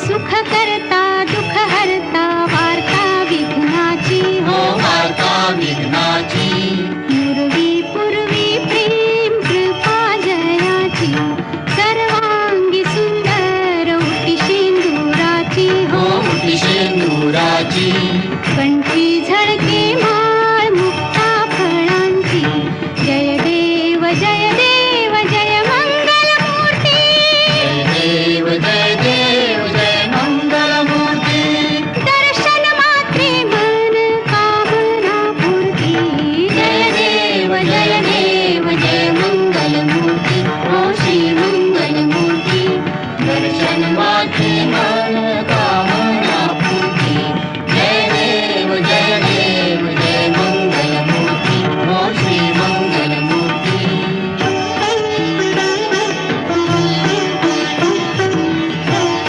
सुख करता दुःख हरता वार्ता विघ्नाची हो वार्ता विघ्नाची पूर्वी पूर्वी प्रेम कृपा जयाची सर्वांगी सुंदर उटी शेंदुराची हो उटी शेंदुराची कंठी